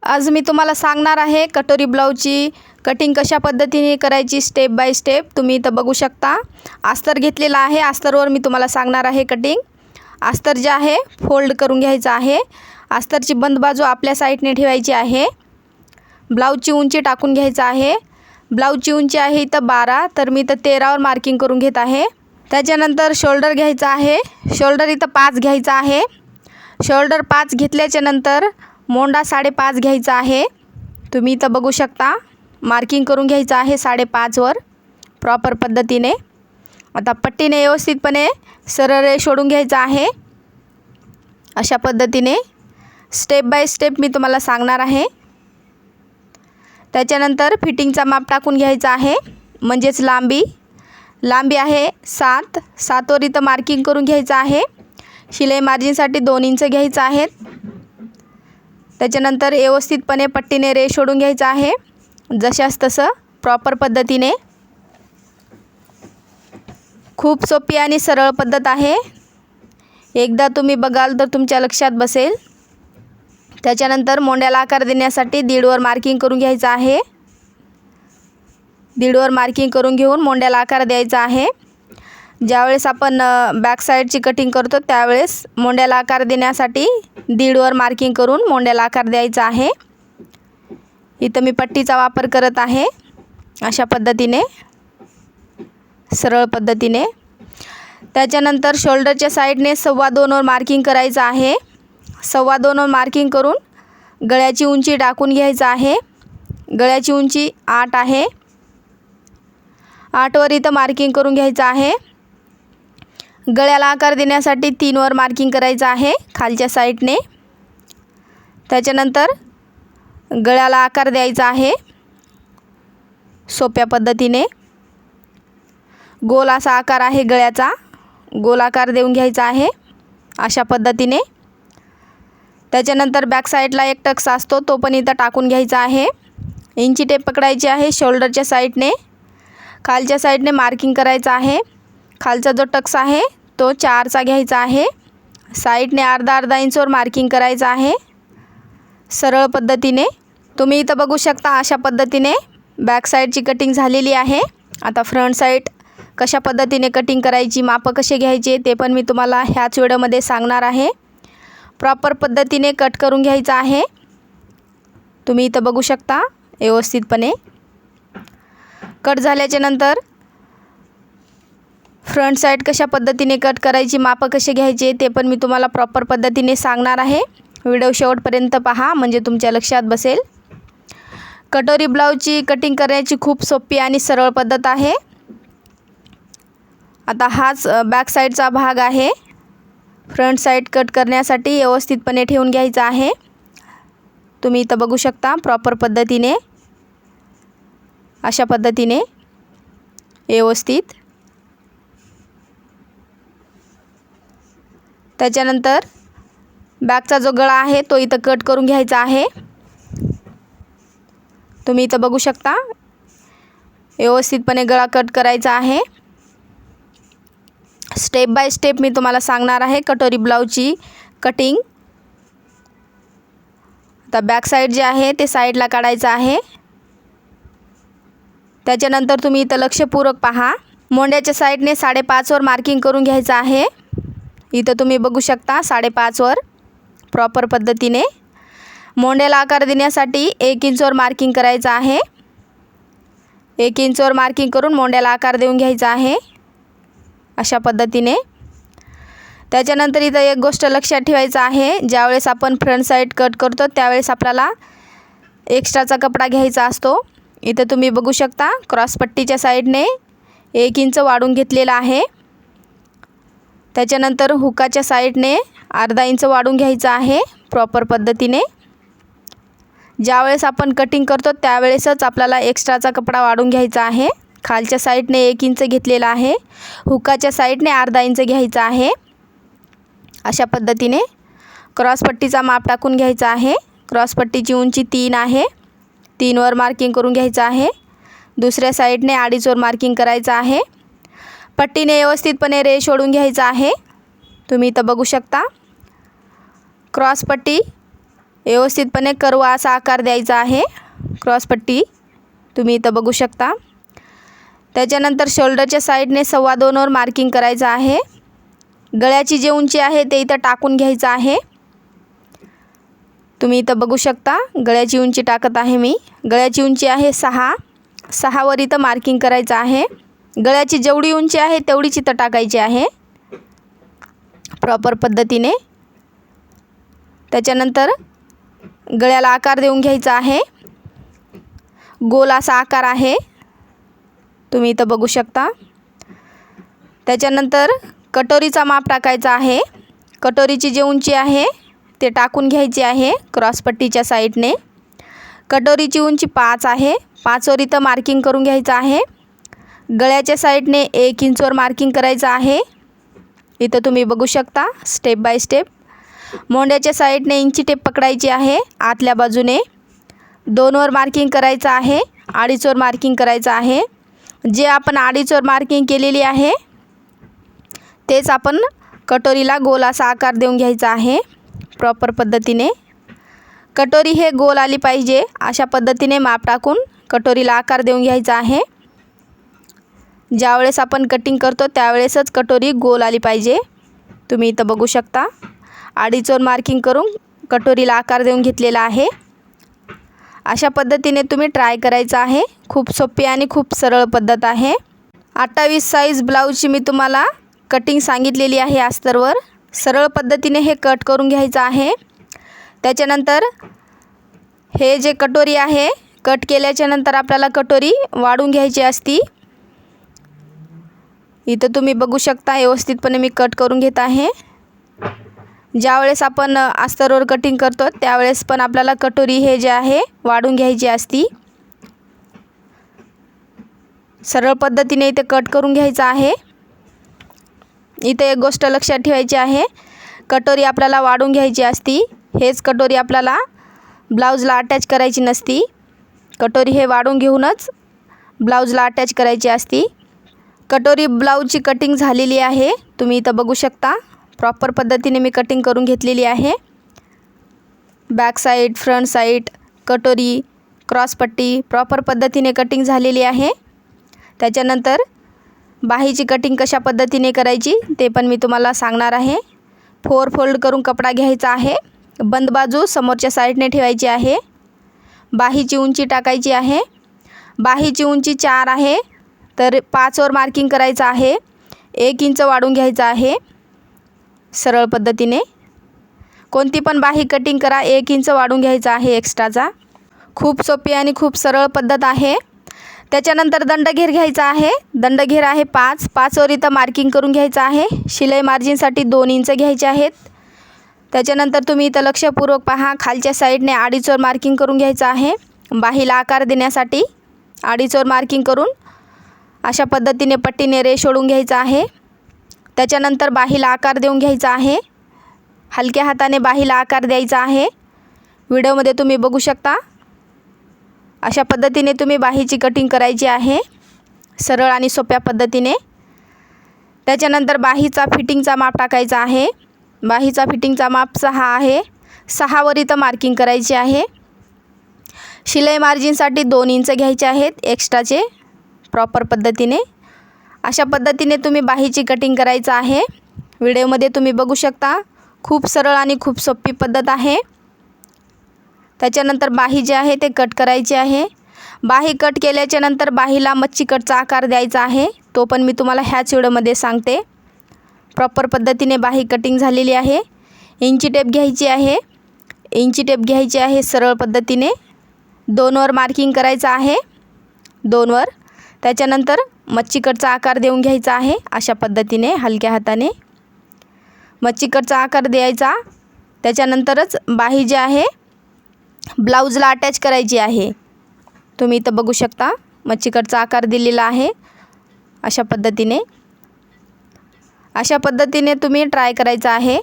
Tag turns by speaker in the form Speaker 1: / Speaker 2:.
Speaker 1: आज मी तुम्हाला सांगणार आहे कटोरी ब्लाऊजची कटिंग कशा पद्धतीने करायची स्टेप बाय स्टेप। तुम्ही इथं बघू शकता अस्तर घेतलेला आहे। अस्तरवर मी तुम्हाला सांगणार आहे कटिंग। अस्तर जे आहे फोल्ड करून घ्यायचं आहे। अस्तरची बंद बाजू आपल्या साईडने ठेवायची आहे। ब्लाऊजची उंची टाकून घ्यायचं आहे। ब्लाऊजची उंची आहे इथं 12, तर मी इथं 13वर मार्किंग करून घेत आहे। त्याच्यानंतर शोल्डर घ्यायचा आहे। शोल्डर इथं 5 घ्यायचा आहे। शोल्डर 5 घेतल्याच्या नंतर मोंडा 5.5 घ्यायचा आहे। तुम्ही इथं बघू शकता मार्किंग करून घ्यायचं आहे 5.5वर प्रॉपर पद्धतीने। आता पट्टीने व्यवस्थितपणे सरळ रेष ओढून घ्यायचं आहे। अशा पद्धतीने स्टेप बाय स्टेप मी तुम्हाला सांगणार आहे। त्याच्यानंतर फिटिंगचा माप टाकून घ्यायचा आहे, म्हणजेच लांबी आहे 7वर इथं मार्किंग करून घ्यायचं आहे। शिलाई मार्जिनसाठी 2 इंच घ्यायचं आहे। त्याच्यानंतर व्यवस्थितपणे पट्टीने रेष ओढून घ्यायचं आहे, जशास तसं प्रॉपर पद्धतीने। खूप सोपी आणि सरळ पद्धत आहे। एकदा तुम्ही बघाल तर तुमच्या लक्षात बसेल। त्याच्यानंतर मोंड्याला आकार देण्यासाठी 1.5वर मार्किंग करून घ्यायचं आहे। 1.5वर मार्किंग करून घेऊन मोंड्याला आकार द्यायचा आहे। ज्यावेळेस आपण बॅक साईडची कटिंग करतो त्यावेळेस मोंड्याला आकार देण्यासाठी 1.5वर मार्किंग करून मोंड्याला आकार द्यायचा आहे। इथं मी पट्टीचा वापर करत आहे अशा पद्धतीने, सरळ पद्धतीने। त्याच्यानंतर शोल्डरच्या साईडने 2.25वर मार्किंग करायचं आहे। 2.25वर मार्किंग करून गळ्याची उंची टाकून घ्यायचं आहे। गळ्याची उंची 8 आहे। 8वर इथं मार्किंग करून घ्यायचं आहे। गळ्याला आकार देण्यासाठी 3वर मार्किंग करायचं आहे खालच्या साईडने। त्याच्यानंतर गळ्याला आकार द्यायचा आहे सोप्या पद्धतीने। गोल असा आकार आहे गळ्याचा, गोल आकार देऊन घ्यायचा आहे अशा पद्धतीने। त्याच्यानंतर बॅक साईडला एक टक्स असतो तो पण इथं टाकून घ्यायचा आहे। इंची टेप पकडायची आहे शोल्डरच्या साईडने, खालच्या साईडने मार्किंग करायचं आहे। खालचा जो टक्स आहे तो 4चा घ्यायचा आहे। साईडने अर्धा इंचवर मार्किंग करायचं आहे सरळ पद्धतीने। तुम्ही इथं बघू शकता अशा पद्धतीने बॅक साईडची कटिंग झालेली आहे। आता फ्रंट साईड कशा पद्धतीने कटिंग करायची, माप कसे घ्यायचे ते पण मी तुम्हाला ह्याच व्हिडिओमध्ये सांगणार आहे। प्रॉपर पद्धतीने कट करून घ्यायचं आहे। तुम्ही इथं बघू शकता व्यवस्थितपणे कट झाल्याच्या नंतर फ्रंट साईड कशा पद्धतीने कट करायची, माप कसे घ्यायचे ते पण मी तुम्हाला प्रॉपर पद्धतीने सांगणार आहे। व्हिडिओ शेवटपर्यंत पहा म्हणजे तुमच्या लक्षात बसेल। कटोरी ब्लाऊजची कटिंग करण्याची खूप सोपी आणि सरळ पद्धत आहे। आता हाच बॅक साईडचा भाग आहे। फ्रंट साईड कट करण्यासाठी व्यवस्थितपणे ठेवून घ्यायचा आहे। तुम्ही इथं बघू शकता प्रॉपर पद्धतीने अशा पद्धतीने व्यवस्थित। त्याच्यानंतर बॅकचा जो गळा आहे तो इथं कट करून घ्यायचा आहे। तुम्ही इथं बघू शकता व्यवस्थितपणे गळा कट करायचा आहे। स्टेप बाय स्टेप मी तुम्हाला सांगणार आहे कटोरी ब्लाऊजची कटिंग। आता बॅक साईड जे आहे ते साईडला काढायचं आहे। त्याच्यानंतर तुम्ही इथं लक्षपूर्वक पहा। मोंड्याच्या साईडने 5.5वर मार्किंग करून घ्यायचं आहे। इथं तुम्ही बघू शकता 5.5वर प्रॉपर पद्धतीने। मोंड्याला आकार देण्यासाठी 1 इंचवर मार्किंग करायचं आहे। 1 इंचवर मार्किंग करून मोंड्याला आकार देऊन घ्यायचा आहे अशा पद्धतीने। त्याच्यानंतर इथं एक गोष्ट लक्षात ठेवायचं आहे, ज्यावेळेस आपण फ्रंट साईड कट करतो त्यावेळेस आपल्याला एक्स्ट्राचा कपडा घ्यायचा असतो। इथं तुम्ही बघू शकता क्रॉसपट्टीच्या साईडने 1 इंच वाढून घेतलेला आहे। त्याच्यानंतर हुकाच्या साईडने अर्धा इंच वाढून घ्यायचं आहे प्रॉपर पद्धतीने। ज्यावेळेस आपण कटिंग करतो त्यावेळेसच आपल्याला एक्स्ट्राचा कपडा वाढून घ्यायचा आहे। खालच्या साईडने 1 इंच घेतलेला आहे, हुकाच्या साईडने अर्धा इंच घ्यायचा आहे अशा पद्धतीने। क्रॉसपट्टीचा माप टाकून घ्यायचा आहे। क्रॉसपट्टीची उंची 3 आहे। 3वर मार्किंग करून घ्यायचं आहे। दुसऱ्या साईडने 2.5वर मार्किंग करायचं आहे। पट्टीने व्यवस्थितपणे रेष ओढून घ्यायचं आहे। तुम्ही इथं बघू शकता क्रॉसपट्टी व्यवस्थितपणे कर्व असा आकार द्यायचा आहे, क्रॉसपट्टी तुम्ही इथं बघू शकता. त्याच्यानंतर शोल्डरच्या साईडने 2.25 वर मार्किंग करायचं आहे. गळ्याची जी उंची आहे ते इथं टाकून घ्यायचं आहे. तुम्ही इथं बघू शकता गळ्याची उंची टाकत आहे मी. गळ्याची उंची आहे 6 वर इथं मार्किंग करायचं आहे. गळ्याची जेवढी उंची आहे तेवढीच इथं टाकायची आहे प्रॉपर पद्धतीने. त्याच्यानंतर गळ्याला आकार देऊन घ्यायचा आहे. गोल असा आकार आहे, तुम्ही इथं बघू शकता. त्याच्यानंतर कटोरीचा माप टाकायचा आहे. कटोरीची जी उंची आहे ते टाकून घ्यायची आहे क्रॉसपट्टीच्या साईडने. कटोरीची उंची 5 आहे. 5 वर इथं मार्किंग करून घ्यायचं आहे. गळ्याच्या साईडने 1 इंचवर मार्किंग करायचं आहे. इथं तुम्ही बघू शकता स्टेप बाय स्टेप. मोंड्याच्या साईडने इंची टेप पकडायची आहे आतल्या बाजूने. 2 वर मार्किंग करायचं आहे. 2.5 वर मार्किंग करायचं आहे. जे आपण 2.5 वर मार्किंग केलेली आहे तेच आपण कटोरीला गोल असा आकार देऊन घ्यायचा आहे प्रॉपर पद्धतीने. कटोरी हे गोल आली पाहिजे अशा पद्धतीने माप टाकून कटोरीला आकार देऊन घ्यायचा आहे. ज्यावेळेस आपण कटिंग करतो त्यावेळेसच कटोरी गोल आली पाहिजे. तुम्ही इथं बघू शकता 2.5 वर मार्किंग करून कटोरीला आकार देऊन घेतलेला आहे. अशा पद्धतीने तुम्ही ट्राय करायचं आहे. खूप सोपी आणि खूप सरळ पद्धत आहे. 28 साईज ब्लाऊजची मी तुम्हाला कटिंग सांगितलेली आहे अस्तरवर. सरळ पद्धतीने हे कट करून घ्यायचं आहे. त्याच्यानंतर हे जे कटोरी आहे कट केल्याच्या नंतर आपल्याला कटोरी वाढून घ्यायची असती. इथं तुम्ही बघू शकता व्यवस्थितपणे मी कट करून घेत आहे. ज्यावेळेस आपण अस्तरवर कटिंग करतो त्यावेळेस पण आपल्याला कटोरी हे जे आहे वाढून घ्यायची असती. सरळ पद्धतीने इथे कट करून घ्यायचं आहे. इथे एक गोष्ट लक्षात ठेवायची आहे, कटोरी आपल्याला वाढून घ्यायची असती. हेच कटोरी आपल्याला ब्लाऊजला अटॅच करायची नसती. कटोरी हे वाढून घेऊनच ब्लाऊजला अटॅच करायची असती. कटोरी ब्लाऊजची कटिंग झालेली आहे. तुम्ही इथं बघू शकता प्रॉपर पद्धतीने मी कटिंग करून घेतलेली आहे. बॅक साईड, फ्रंट साईड, कटोरी, क्रॉसपट्टी प्रॉपर पद्धतीने कटिंग झालेली आहे. त्याच्यानंतर बाहीची कटिंग कशा पद्धतीने करायची ते पण मी तुम्हाला सांगणार आहे. 4 फोल्ड करून कपडा घ्यायचा आहे. बंद बाजू समोरच्या साईडने ठेवायची आहे. बाहीची उंची टाकायची आहे. बाहीची उंची 4 आहे तर 5 वर मार्किंग करायचं आहे. 1 इंच वाढून घ्यायचं आहे. सरळ पद्धतीने कोणती पण बाही कटिंग करा, 1 इंच वाढून घ्यायचा आहे एक्स्ट्राचा. खूप सोपी आणि खूप सरळ पद्धत आहे. त्याच्यानंतर दंडघेर घ्यायचा आहे. दंडघेर आहे 5 वर इथं मार्किंग करून घ्यायचं आहे. शिलाई मार्जिनसाठी 2 इंच घ्यायचे आहेत. त्याच्यानंतर तुम्ही इथं लक्षपूर्वक पहा, खालच्या साईडने 2.5 वर मार्किंग करून घ्यायचं आहे. बाहीला आकार देण्यासाठी 2.5 वर मार्किंग करून अशा पद्धतीने पट्टीने रेष ओढून घ्यायचा आहे. त्याच्यानंतर बाहीला आकार देऊन घ्यायचा आहे. हलक्या हाताने बाहीला आकार द्यायचा आहे. व्हिडिओमध्ये तुम्ही बघू शकता अशा पद्धतीने तुम्ही बाहीची कटिंग करायची आहे, सरळ आणि सोप्या पद्धतीने. त्याच्यानंतर बाहीचा फिटिंगचा माप टाकायचा आहे. बाहीचा फिटिंगचा माप 6 आहे. 6 वर इथं मार्किंग करायची आहे. शिलाई मार्जिनसाठी 2 इंच घ्यायचे आहेत एक्स्ट्राचे प्रॉपर पद्धतीने. अशा पद्धतीने तुम्ही बाहीची कटिंग करायचं आहे. व्हिडिओमध्ये तुम्ही बघू शकता खूप सरळ आणि खूप सोपी पद्धत आहे. त्याच्यानंतर बाही जे आहे ते कट करायची आहे. बाही कट केल्याच्या नंतर बाहीला मच्छी कटचा आकार द्यायचा आहे. तो पण मी तुम्हाला ह्याच व्हिडिओमध्ये सांगते. प्रॉपर पद्धतीने बाही कटिंग झालेली आहे. इंची टेप घ्यायची आहे. इंची टेप घ्यायची आहे सरळ पद्धतीने. 2 वर मार्किंग करायचं आहे. 2 वर. त्याच्यानंतर मच्छी कटचा आकार देऊन घ्यायचा आहे. अशा पद्धतीने हलक्या हाताने मच्छी कटचा आकार द्यायचा. त्याच्यानंतरच बाही जी आहे ब्लाऊजला अटॅच करायची आहे. तुम्ही इथं बघू शकता मच्छी कटचा आकार दिलेला आहे. अशा पद्धतीने तुम्ही ट्राय करायचं आहे.